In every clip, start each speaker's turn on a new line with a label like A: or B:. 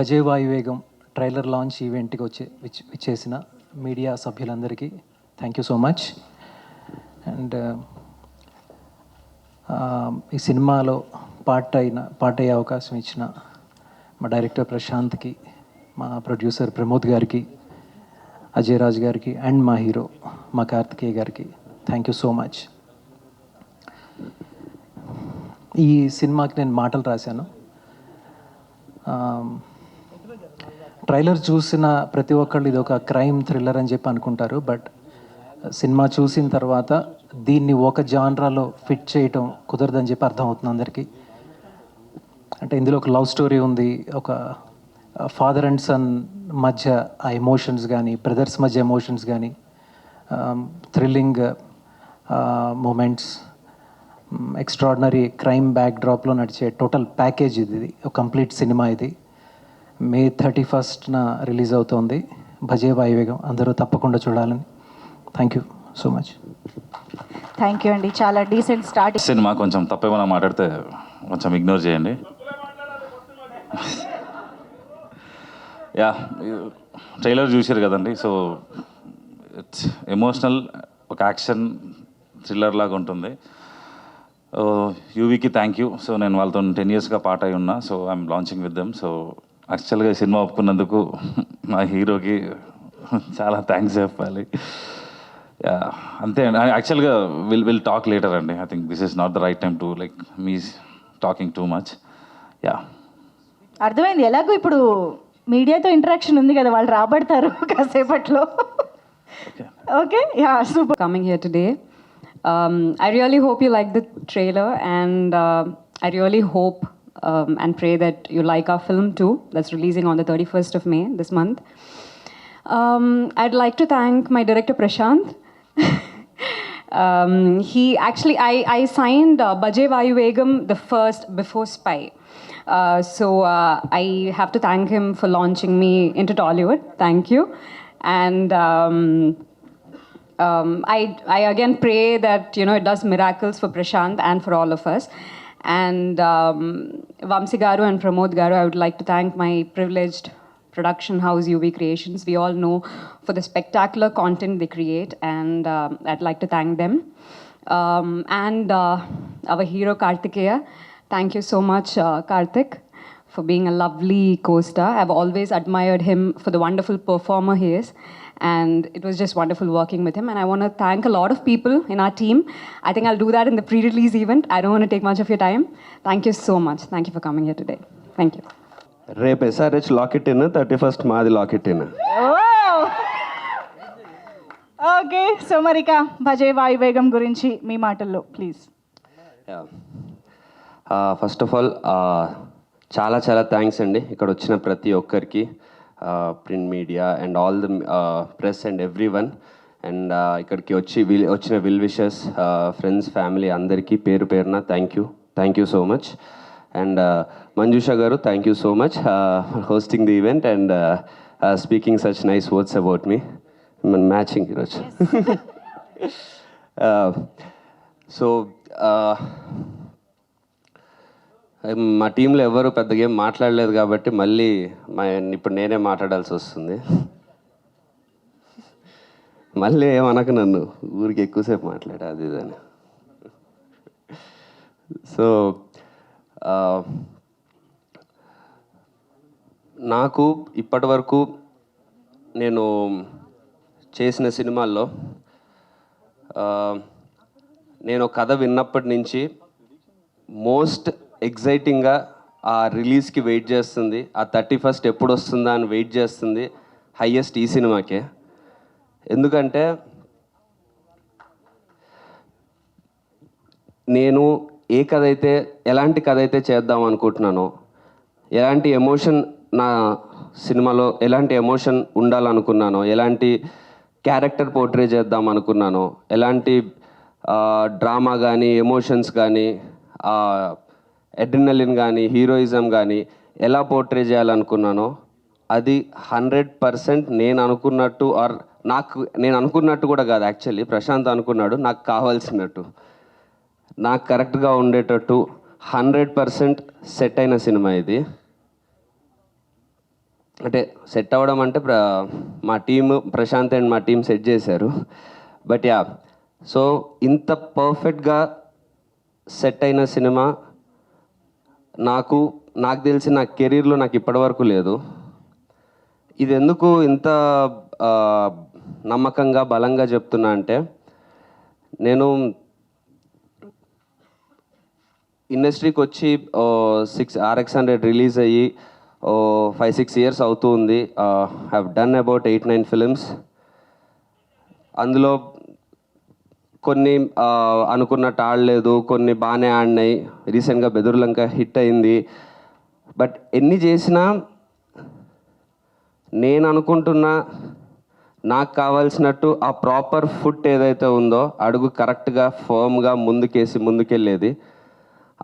A: భజే వాయువేగం trailer launch ఈవెంట్కి విచ్చేసిన media సభ్యులందరికీ thank you so much. And ఈ సినిమాలో పార్ట్ అయ్యే అవకాశం ఇచ్చిన మా డైరెక్టర్ ప్రశాంత్కి, మా ప్రొడ్యూసర్ ప్రమోద్ గారికి, అజయ్ రాజ్ గారికి అండ్ మా హీరో మా కార్తికేయ గారికి థ్యాంక్ యూ సో మచ్. ఈ సినిమాకి నేను మాటలు రాశాను. ట్రైలర్ చూసిన ప్రతి ఒక్కళ్ళు ఇది ఒక క్రైమ్ థ్రిల్లర్ అని చెప్పి అనుకుంటారు. బట్ సినిమా చూసిన తర్వాత దీన్ని ఒక జాన్రాలో ఫిట్ చేయటం కుదరదని చెప్పి అర్థమవుతుంది అందరికీ. అంటే ఇందులో ఒక లవ్ స్టోరీ ఉంది, ఒక ఫాదర్ అండ్ సన్ మధ్య ఆ ఎమోషన్స్ కానీ, బ్రదర్స్ మధ్య ఎమోషన్స్ కానీ, thrilling moments, extraordinary crime back డ్రాప్లో నడిచే టోటల్ ప్యాకేజ్ ఇది ఒక కంప్లీట్ సినిమా. ఇది May 31st రిలీజ్ అవుతోంది. భజే వాయువేగం అందరూ తప్పకుండా చూడాలని. Thank you so much.
B: Thank you అండి. చాలా డీసెంట్ స్టార్ట్.
C: సినిమా కొంచెం తప్పేమైనా మాట్లాడితే కొంచెం ఇగ్నోర్ చేయండి. యా, ట్రైలర్ చూసారు కదండి. సో ఇట్స్ ఎమోషనల్, ఒక యాక్షన్ థ్రిల్లర్ లాగా ఉంటుంది. యూవీకి థ్యాంక్ యూ. సో నేను వాళ్ళతో 10 yearsగా పార్ట్ అయి ఉన్నా. So I'm launching with them. So యాక్చువల్గా ఈ సినిమా ఒప్పుకున్నందుకు మా హీరోకి చాలా థ్యాంక్స్ చెప్పాలి. అంతే అండి. యాక్చువల్గా విల్ టాక్ లేటర్ అండి. I think this is not the right time to like me talking too much. Yeah,
B: అర్థమైంది. ఎలాగో ఇప్పుడు మీడియాతో ఇంటరాక్షన్ ఉంది కదా, వాళ్ళు రాబడతారు కాసేపట్లో. Okay, yeah, super.
D: Coming here today. I really hope you like the trailer, and I really hope and pray that you like our film too. That's releasing on the 31st of May this month. I'd like to thank my director Prashant. He actually, I signed Bhaje Vaayuvegam the first before Spy. So I have to thank him for launching me into Tollywood. Thank you. And I again pray that, you know, it does miracles for Prashant and for all of us. And Vamsi Garu and Pramod Garu, I would like to thank my privileged production house UV Creations. We all know for the spectacular content they create, and I'd like to thank them. And our hero Kartikeya, thank you so much, Karthik, for being a lovely co-star. I've always admired him for the wonderful performer he is. And it was just wonderful working with him. And I want to thank a lot of people in our team. I think I'll do that in the pre-release event. I don't want to take much of your time. Thank you so much. Thank you for coming here today. Thank you.
E: రేపు SRH locket in, 31st మాది locket in.
B: Okay, so మరిక భజే వాయువేగం గురించి మీ మాటల్లో please.
E: First of all చాలా చాలా thanks అండి ఇక్కడ వచ్చిన ప్రతి ఒక్కరికి, print media and all the press and everyone. And ఇక్కడికి వచ్చిన విల్ విషెస్, ఫ్రెండ్స్, ఫ్యామిలీ అందరికీ పేరు పేరున thank you so much. And Manjusha garu, thank you so much hosting the event and speaking such nice words about me. Matching ఈరోజు. So మా టీంలో ఎవరు పెద్దగా ఏం మాట్లాడలేదు కాబట్టి మళ్ళీ ఇప్పుడు నేనే మాట్లాడాల్సి వస్తుంది. మళ్ళీ ఏమనక నన్ను, ఊరికి ఎక్కువసేపు మాట్లాడా అది ఇదని. సో నాకు ఇప్పటి వరకు నేను చేసిన సినిమాల్లో నేను కథ విన్నప్పటి నుంచి మోస్ట్ ఎగ్జైటింగ్గా ఆ రిలీజ్కి వెయిట్ చేస్తుంది, ఆ 31st ఎప్పుడు వస్తుందా అని వెయిట్ చేస్తుంది హైయెస్ట్ ఈ సినిమాకే. ఎందుకంటే నేను ఎలాంటి కథ అయితే చేద్దాం అనుకుంటున్నానో, ఎలాంటి ఎమోషన్ నా సినిమాలో ఎలాంటి ఎమోషన్ ఉండాలనుకున్నానో, ఎలాంటి క్యారెక్టర్ పోర్ట్రే చేద్దాం అనుకున్నానో, ఎలాంటి డ్రామా కానీ ఎమోషన్స్ కానీ అడ్రినలిన్ కానీ హీరోయిజం కానీ ఎలా పోర్ట్రే చేయాలనుకున్నానో అది 100% నేను అనుకున్నట్టు, ఆర్ నేను అనుకున్నట్టు కూడా కాదు, యాక్చువల్లీ ప్రశాంత్ అనుకున్నాడు నాకు కావాల్సినట్టు, నాకు కరెక్ట్గా ఉండేటట్టు 100% సెట్ అయిన సినిమా ఇది. అంటే సెట్ అవ్వడం అంటే మా టీము ప్రశాంత్ అండ్ మా టీం సెట్ చేశారు. బట్ యా, సో ఇంత పర్ఫెక్ట్గా సెట్ అయిన సినిమా నాకు తెలిసి నా కెరీర్లో నాకు ఇప్పటివరకు లేదు. ఇది ఎందుకు ఇంత నమ్మకంగా బలంగా చెప్తున్నా అంటే, నేను ఇండస్ట్రీకి వచ్చి RX100 రిలీజ్ అయ్యి 5-6 ఇయర్స్ అవుతుంది. Have done about 8-9 films. అందులో కొన్ని అనుకున్నట్టు ఆడలేదు, కొన్ని బాగానే ఆడినాయి. రీసెంట్గా బెదుర్లంక హిట్ అయింది. బట్ ఎన్ని చేసినా నేను అనుకుంటున్నా నాకు కావాల్సినట్టు ఆ ప్రాపర్ ఫుట్ ఏదైతే ఉందో, అడుగు కరెక్ట్గా ఫర్మ్గా ముందుకెళ్ళేది,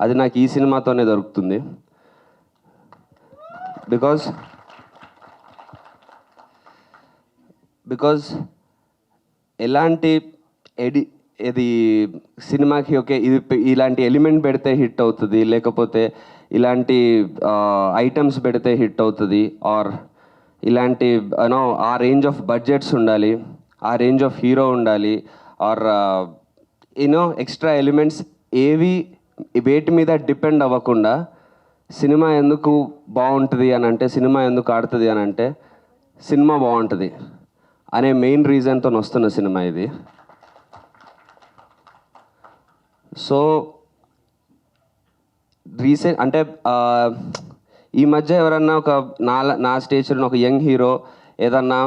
E: అది నాకు ఈ సినిమాతోనే దొరుకుతుంది. బికాజ్ ఎలాంటి ఇది సినిమాకి ఓకే ఇది ఇలాంటి ఎలిమెంట్ పెడితే హిట్ అవుతుంది, లేకపోతే ఇలాంటి ఐటమ్స్ పెడితే హిట్ అవుతుంది, ఆర్ ఇలాంటి యూనో ఆ రేంజ్ ఆఫ్ బడ్జెట్స్ ఉండాలి, ఆ రేంజ్ ఆఫ్ హీరో ఉండాలి, ఆర్ యూనో ఎక్స్ట్రా ఎలిమెంట్స్ ఏవి వేటి మీద డిపెండ్ అవ్వకుండా సినిమా ఎందుకు బాగుంటుంది అని అంటే, సినిమా ఎందుకు ఆడుతుంది అని అంటే, సినిమా బాగుంటుంది అనే మెయిన్ రీజన్తో వస్తున్న సినిమా ఇది. సో రీసెంట్ అంటే ఈ మధ్య ఎవరన్నా ఒక నా స్టేజ్లో ఒక యంగ్ హీరో ఏదన్నా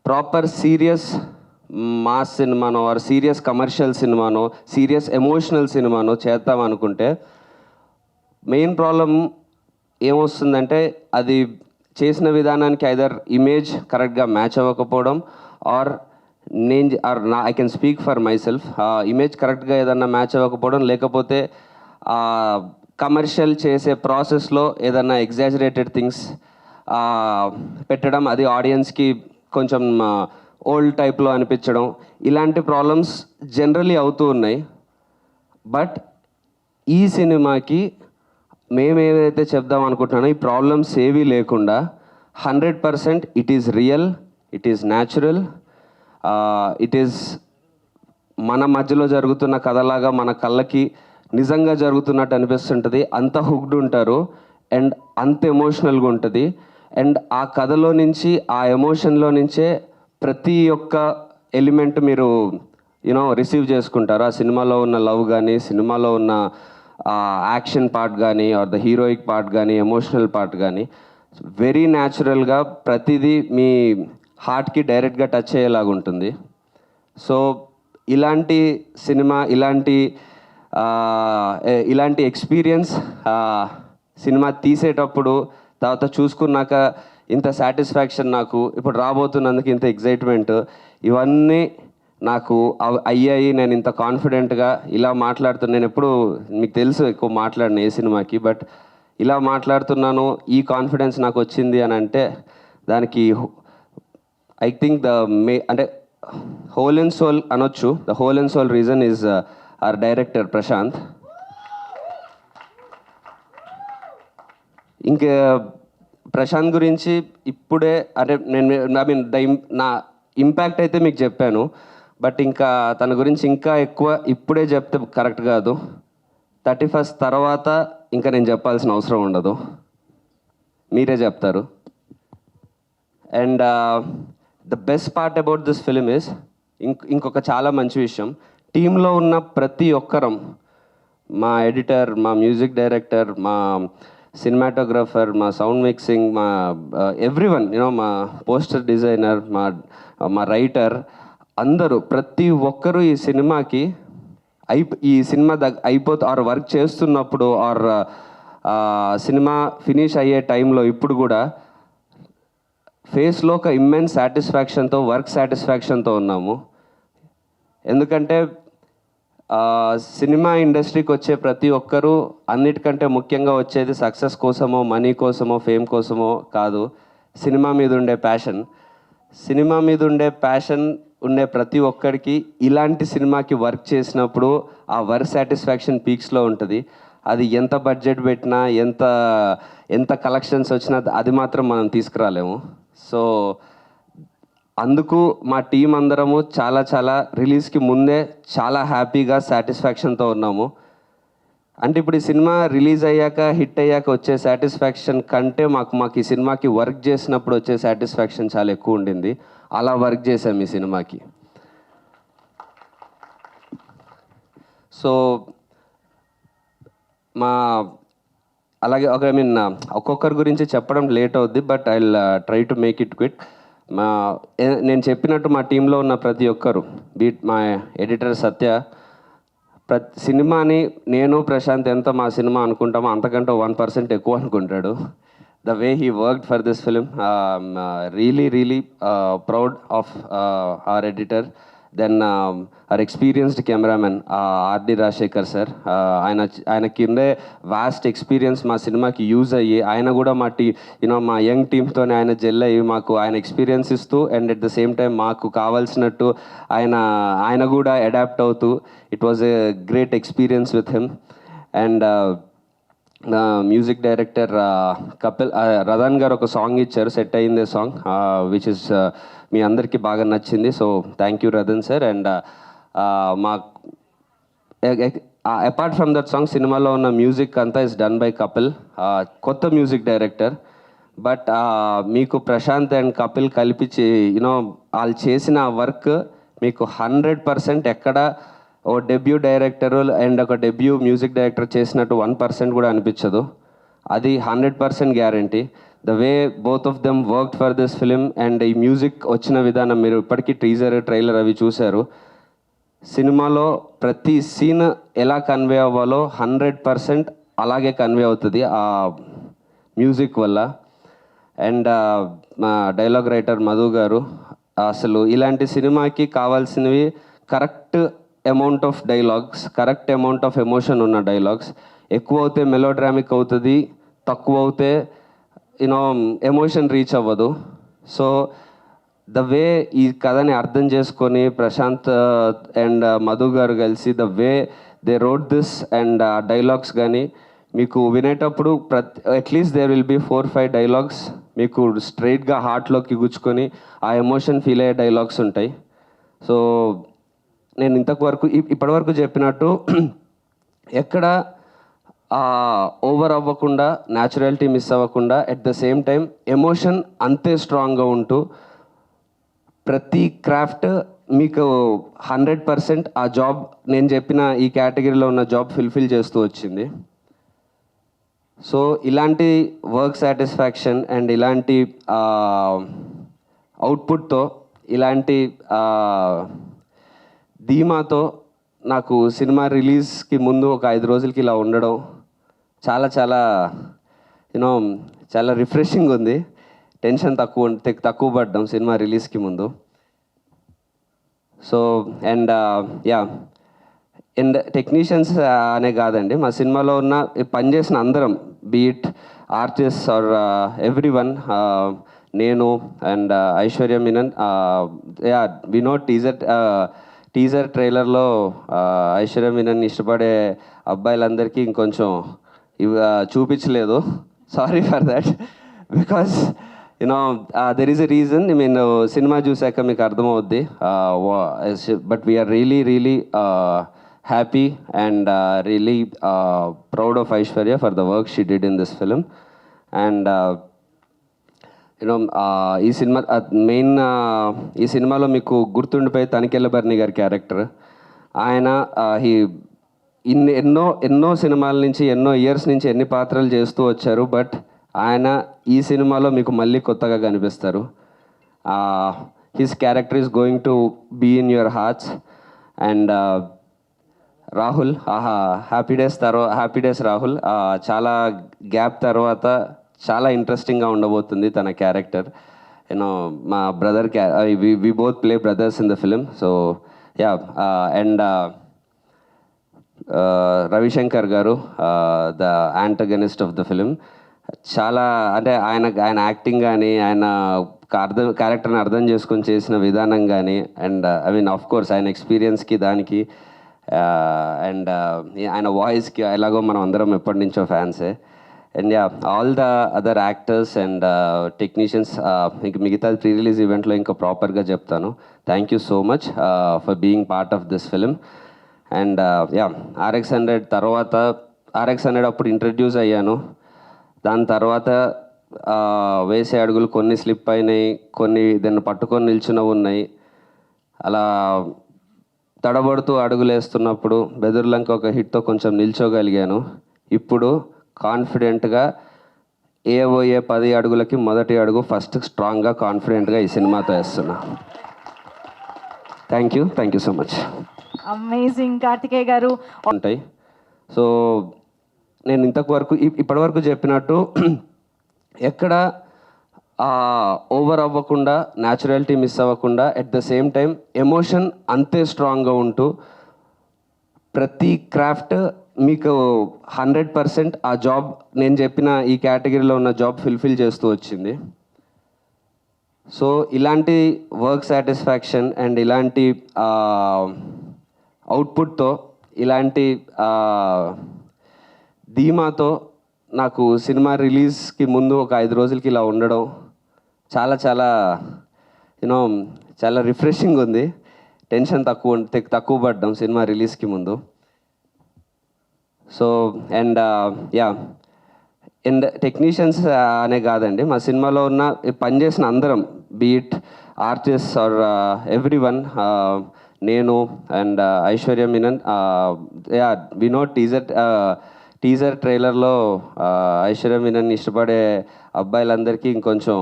E: ప్రాపర్ సీరియస్ మాస్ సినిమానో ఆర్ సీరియస్ కమర్షియల్ సినిమానో సీరియస్ ఎమోషనల్ సినిమానో చేద్దాం అనుకుంటే, మెయిన్ ప్రాబ్లం ఏమొస్తుందంటే, అది చేసిన విధానానికి ఐదర్ ఇమేజ్ కరెక్ట్గా మ్యాచ్ అవ్వకపోవడం, or I can speak for myself, image కరెక్ట్గా ఏదన్నా మ్యాచ్ అవ్వకపోవడం, లేకపోతే కమర్షియల్ చేసే ప్రాసెస్లో ఏదన్నా ఎగ్జాజరేటెడ్ థింగ్స్ పెట్టడం, అది ఆడియన్స్కి కొంచెం ఓల్డ్ టైప్లో అనిపించడం, ఇలాంటి ప్రాబ్లమ్స్ జనరలీ అవుతూ ఉన్నాయి. బట్ ఈ సినిమాకి మేము ఏదైతే చెప్దాం అనుకుంటున్నానో ఈ ప్రాబ్లమ్స్ ఏవీ లేకుండా 100% it is real, it is natural, it is మన మధ్యలో జరుగుతున్న కథలాగా మన కళ్ళకి నిజంగా జరుగుతున్నట్టు అనిపిస్తుంటుంది. అంత హుక్డ్ ఉంటారు అండ్ అంత ఎమోషనల్గా ఉంటుంది. అండ్ ఆ కథలో నుంచి ఆ ఎమోషన్లో నుంచే ప్రతి ఒక్క ఎలిమెంట్ మీరు యూనో రిసీవ్ చేసుకుంటారు. ఆ సినిమాలో ఉన్న లవ్ కానీ, సినిమాలో ఉన్న యాక్షన్ పార్ట్ కానీ, ఆర్ ద హీరోయిక్ పార్ట్ కానీ, ఎమోషనల్ పార్ట్ కానీ వెరీ న్యాచురల్గా ప్రతిదీ మీ హార్ట్కి డైరెక్ట్గా టచ్ అయ్యేలాగా ఉంటుంది. సో ఇలాంటి సినిమా, ఇలాంటి ఎక్స్పీరియన్స్ సినిమా తీసేటప్పుడు తర్వాత చూసుకున్నాక ఇంత సాటిస్ఫాక్షన్, నాకు ఇప్పుడు రాబోతున్నందుకు ఇంత ఎగ్జైట్మెంట్, ఇవన్నీ నాకు అయ్యాయి. నేను ఇంత కాన్ఫిడెంట్గా ఇలా మాట్లాడుతున్నాను. నేను ఎప్పుడు మీకు తెలుసు ఎక్కువ మాట్లాడిన ఏ సినిమాకి, బట్ ఇలా మాట్లాడుతున్నాను, ఈ కాన్ఫిడెన్స్ నాకు వచ్చింది అని అంటే దానికి ఐ థింక్ అంటే హోల్ అండ్ సోల్ అనొచ్చు. The whole and sole reason is our director Prashant. ఇంకా ప్రశాంత్ గురించి ఇప్పుడే అంటే నా ఇంపాక్ట్ అయితే మీకు చెప్పాను, బట్ ఇంకా తన గురించి ఇంకా ఎక్కువ ఇప్పుడే చెప్తే కరెక్ట్ కాదు. 31st తర్వాత ఇంకా నేను చెప్పాల్సిన అవసరం ఉండదు, మీరే చెప్తారు. And the best part about this film is ఇంకొక చాలా మంచి విషయం, టీంలో ఉన్న ప్రతి ఒక్కరం, మా ఎడిటర్, మా మ్యూజిక్ డైరెక్టర్, మా సినిమాటోగ్రఫర్, మా సౌండ్ మిక్సింగ్, మా ఎవ్రీవన్ యూనో, మా పోస్టర్ డిజైనర్, మా రైటర్, అందరూ ప్రతి ఒక్కరూ ఈ సినిమాకి ఈ సినిమా ఆర్ వర్క్ చేస్తున్నప్పుడు ఆర్ సినిమా ఫినిష్ అయ్యే టైంలో ఇప్పుడు కూడా ఫేస్లో ఒక ఇమ్మెన్స్ సాటిస్ఫాక్షన్తో, వర్క్ సాటిస్ఫాక్షన్తో ఉన్నాము. ఎందుకంటే సినిమా ఇండస్ట్రీకి వచ్చే ప్రతి ఒక్కరూ అన్నిటికంటే ముఖ్యంగా వచ్చేది సక్సెస్ కోసమో, మనీ కోసమో, ఫేమ్ కోసమో కాదు, సినిమా మీద ఉండే ప్యాషన్. సినిమా మీద ఉండే ప్యాషన్ ఉండే ప్రతి ఒక్కరికి ఇలాంటి సినిమాకి వర్క్ చేసినప్పుడు ఆ వర్క్ సాటిస్ఫాక్షన్ పీక్స్లో ఉంటుంది. అది ఎంత బడ్జెట్ పెట్టినా ఎంత ఎంత కలెక్షన్స్ వచ్చినా అది మాత్రం మనం తీసుకురాలేము. సో అందుకు మా టీం అందరము చాలా రిలీజ్కి ముందే చాలా హ్యాపీగా సాటిస్ఫాక్షన్తో ఉన్నాము. అంటే ఇప్పుడు ఈ సినిమా రిలీజ్ అయ్యాక హిట్ అయ్యాక వచ్చే సాటిస్ఫాక్షన్ కంటే మాకు ఈ సినిమాకి వర్క్ చేసినప్పుడు వచ్చే సాటిస్ఫాక్షన్ చాలా ఎక్కువ ఉండింది. అలా వర్క్ చేసాం ఈ సినిమాకి. సో అలాగే ఒక్కొక్కరి గురించి చెప్పడం లేట్ అవుద్ది, but I try to make it quick. నేను చెప్పినట్టు మా టీంలో ఉన్న ప్రతి ఒక్కరు, బీట్ మా ఎడిటర్ సత్య, సినిమాని నేను ప్రశాంత్ ఎంత మా సినిమా అనుకుంటామో అంతకంటే 1% ఎక్కువ అనుకుంటాడు. The way he worked for this film, really proud of our editor. Then our experienced cameraman R D Rajasekhar sir, ఆయన కిందే వాస్ట్ ఎక్స్పీరియన్స్ మా సినిమాకి యూజ్ అయ్యి ఆయన కూడా మా యంగ్ టీమ్తోనే ఆయన జెల్ అయ్యి మాకు ఆయన ఎక్స్పీరియన్స్ ఇస్తూ and at the same time మాకు కావాల్సినట్టు ఆయన కూడా అడాప్ట్ అవుతూ it was a great experience with him. And music director Kapil Radan గారు ఒక సాంగ్ ఇచ్చారు, సెట్ అయిందే సాంగ్, విచ్ ఇస్ మీ అందరికీ బాగా నచ్చింది. So thank you Radan sir. And మా అపార్ట్ ఫ్రమ్ దట్ సాంగ్ సినిమాలో ఉన్న మ్యూజిక్ అంతా ఇస్ డన్ బై కపిల్, కొత్త మ్యూజిక్ డైరెక్టర్. బట్ మీకు ప్రశాంత్ అండ్ కపిల్ కలిపి వాళ్ళు చేసిన వర్క్ మీకు 100% ఎక్కడ ఓ డెబ్యూ డైరెక్టరు అండ్ ఒక డెబ్యూ మ్యూజిక్ డైరెక్టర్ చేసినట్టు 1% కూడా అనిపించదు. అది 100% guarantee. The way both of them worked for this film and ఈ మ్యూజిక్ వచ్చిన విధానం మీరు ఇప్పటికీ టీజర్ ట్రైలర్ అవి చూశారు. సినిమాలో ప్రతి సీన్ ఎలా కన్వే అవ్వాలో 100% అలాగే కన్వే అవుతుంది ఆ మ్యూజిక్ వల్ల. అండ్ మా డైలాగ్ రైటర్ మధు గారు, అసలు ఇలాంటి సినిమాకి కావాల్సినవి correct amount of dialogues, correct amount of emotion ఉన్న డైలాగ్స్. ఎక్కువ అవుతే మెలోడ్రామిక్ అవుతుంది, తక్కువ అవుతే ఎమోషన్ రీచ్ అవ్వదు. సో ద వే ఈ కథని అర్థం చేసుకొని ప్రశాంత్ అండ్ మధు గారు కలిసి the way they wrote this and dialogues కానీ మీకు వినేటప్పుడు at least there will be 4-5 dialogues మీకు స్ట్రైట్గా హార్ట్లోకి గుచ్చుకొని ఆ ఎమోషన్ ఫీల్ అయ్యే డైలాగ్స్ ఉంటాయి. సో నేను ఇప్పటివరకు చెప్పినట్టు ఎక్కడ ఓవర్ అవ్వకుండా, న్యాచురాలిటీ మిస్ అవ్వకుండా, at the same time emotion అంతే స్ట్రాంగ్గా ఉంటూ ప్రతి క్రాఫ్ట్ మీకు 100% ఆ జాబ్ నేను చెప్పిన ఈ కేటగిరీలో ఉన్న జాబ్ ఫుల్ఫిల్ చేస్తూ వచ్చింది. సో ఇలాంటి వర్క్ సాటిస్ఫాక్షన్ అండ్ ఇలాంటి అవుట్పుట్తో, ఇలాంటి ధీమాతో నాకు సినిమా రిలీజ్కి ముందు ఒక 5 రోజులకి ఇలా ఉండడం చాలా చాలా రిఫ్రెషింగ్ ఉంది. టెన్షన్ తక్కువ పడ్డాం సినిమా రిలీజ్కి ముందు. సో అండ్ అండ్ టెక్నీషియన్స్ అనే కాదండి, మా సినిమాలో ఉన్న పనిచేసిన అందరం, బీట్ ఆర్టిస్ట్ ఆర్ ఎవ్రీవన్, నేను and Aishwarya Menon, we know teaser ట్రైలర్లో ఐశ్వర్య మీనన్ ఇష్టపడే అబ్బాయిలందరికీ ఇంకొంచెం చూపించలేదు. Sorry for that, because there is a reason. Cinema చూసాక మీకు అర్థమవుద్ది. But we are really happy and really proud of Aishwarya for the work she did in this film. And ఈ సినిమా ఈ సినిమాలో మీకు గుర్తుండిపోయి తనికెళ్ళ భరణి గారి క్యారెక్టర్. ఆయన ఎన్నో సినిమాల నుంచి, ఎన్నో ఇయర్స్ నుంచి ఎన్ని పాత్రలు చేస్తూ వచ్చారు. బట్ ఆయన ఈ సినిమాలో మీకు మళ్ళీ కొత్తగా కనిపిస్తారు. His character is going to be in your hearts. And Rahul, Happy Days Rahul, చాలా గ్యాప్ తర్వాత చాలా ఇంట్రెస్టింగ్గా ఉండబోతుంది తన క్యారెక్టర్. మా brother we both play brothers in the film. So and Ravishankar garu, the antagonist of the film, చాలా అంటే ఆయన యాక్టింగ్ కానీ, ఆయన క్యారెక్టర్ని అర్థం చేసుకొని చేసిన విధానం కానీ, అండ్ ఆఫ్ కోర్స్ ఆయన ఎక్స్పీరియన్స్కి దానికి అండ్ ఆయన వాయిస్కి ఎలాగో మనం అందరం ఎప్పటి నుంచో ఫ్యాన్సే. And yeah, all the other actors and technicians, ఇంక మిగతా ప్రీ రిలీజ్ ఈవెంట్లో ఇంకా ప్రాపర్గా చెప్తాను. Thank you so much for being part of this film. And yeah, RX100 తర్వాత, RX100 అప్పుడు ఇంట్రడ్యూస్ అయ్యాను. దాని తర్వాత వేసే అడుగులు కొన్ని స్లిప్ అయినాయి, కొన్ని దాన్ని పట్టుకొని నిల్చున్నవి ఉన్నాయి. అలా తడబడుతూ అడుగులు వేస్తున్నప్పుడు బెదుర్లంక ఒక హిట్తో కొంచెం నిల్చోగలిగాను. ఇప్పుడు కాన్ఫిడెంట్గా ఏవోయే 10 అడుగులకి మొదటి అడుగు ఫస్ట్ స్ట్రాంగ్గా కాన్ఫిడెంట్గా ఈ సినిమాతో వేస్తున్నా. Thank you so much.
B: Amazing Karthikeya గారు.
E: ఉంటాయి. సో నేను ఇప్పటివరకు చెప్పినట్టు ఎక్కడ ఓవర్ అవ్వకుండా, న్యాచురాలిటీ మిస్ అవ్వకుండా, at the same time emotion అంతే స్ట్రాంగ్గా ఉంటూ ప్రతి క్రాఫ్ట్ మీకు 100% ఆ జాబ్, నేను చెప్పిన ఈ కేటగిరీలో ఉన్న జాబ్ ఫుల్ఫిల్ చేస్తూ వచ్చింది. సో ఇలాంటి వర్క్ సాటిస్ఫాక్షన్ అండ్ ఇలాంటి అవుట్పుట్తో, ఇలాంటి ధీమాతో నాకు సినిమా రిలీజ్కి ముందు ఒక 5 రోజులకి ఇలా ఉండడం చాలా చాలా యూనో చాలా రిఫ్రెషింగ్ ఉంది. టెన్షన్ తక్కువ పడ్డాం సినిమా రిలీజ్కి ముందు. So and yeah, and technicians అనే కాదండి, మా సినిమాలో ఉన్న పనిచేసిన అందరం, beat artist or everyone, నేను and Aishwarya Menon, yeah we know teaser ట్రైలర్లో ఐశ్వర్య మీనన్ ఇష్టపడే అబ్బాయిలందరికీ ఇంకొంచెం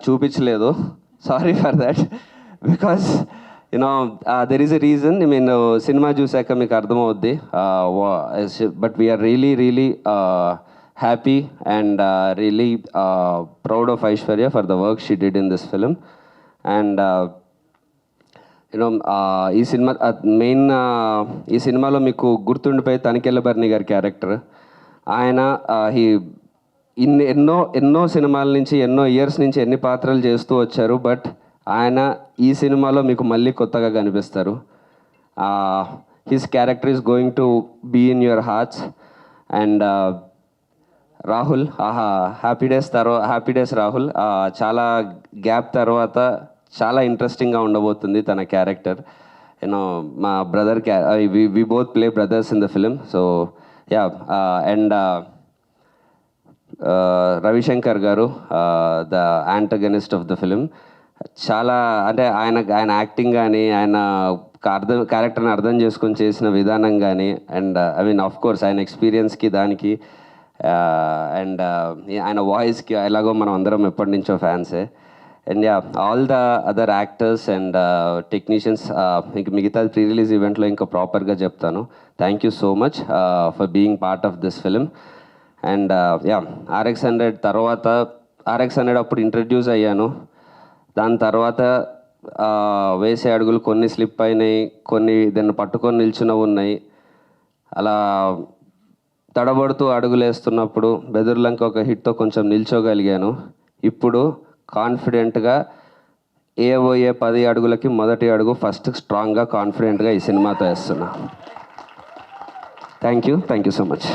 E: చూపించలేదు. Sorry for that, because you know there is a reason. నేను సినిమా చూశాక మీకు అర్థమవుద్ది. But we are really happy and really proud of Aishwarya for the work she did in this film. And you know ఈ సినిమా మెయిన్, ఈ సినిమాలో మీకు గుర్తుండిపోయి తనికెళ్ళ భరణి గారి క్యారెక్టర్. ఆయన ఎన్నో సినిమాల నుంచి, ఎన్నో ఇయర్స్ నుంచి ఎన్ని పాత్రలు చేస్తూ వచ్చారు. బట్ ఆయన ఈ సినిమాలో మీకు మళ్ళీ కొత్తగా కనిపిస్తారు. His character is going to be in your hearts. And Rahul, Happy Days Rahul, చాలా గ్యాప్ తర్వాత చాలా ఇంట్రెస్టింగ్గా ఉండబోతుంది తన క్యారెక్టర్. యూనో మా brother we both play brothers in the film. So yeah, and Ravishankar garu, the antagonist of the film, చాలా అంటే ఆయన యాక్టింగ్ కానీ, ఆయన క్యారెక్టర్ని అర్థం చేసుకొని చేసిన విధానం కానీ, and I mean of course ఆయన ఎక్స్పీరియన్స్కి దానికి, అండ్ ఆయన వాయిస్కి ఎలాగో మనం అందరం ఎప్పటి నుంచో ఫ్యాన్సే. And yeah, all the other actors and technicians, ఇంక మిగతా ప్రీ రిలీజ్ ఈవెంట్లో ఇంకా ప్రాపర్గా చెప్తాను. Thank you so much for being part of this film. And yeah, RX100 తర్వాత, RX100 అప్పుడు ఇంట్రడ్యూస్ అయ్యాను. దాని తర్వాత వేసే అడుగులు కొన్ని స్లిప్ అయినాయి, కొన్ని దాన్ని పట్టుకొని నిల్చున్నవి ఉన్నాయి. అలా తడబడుతూ అడుగులు వేస్తున్నప్పుడు బెదుర్లంక ఒక హిట్తో కొంచెం నిల్చోగలిగాను. ఇప్పుడు కాన్ఫిడెంట్గా ఏవోయే 10 అడుగులకి మొదటి అడుగు ఫస్ట్ స్ట్రాంగ్గా కాన్ఫిడెంట్గా ఈ సినిమాతో వేస్తున్నా. Thank you so much.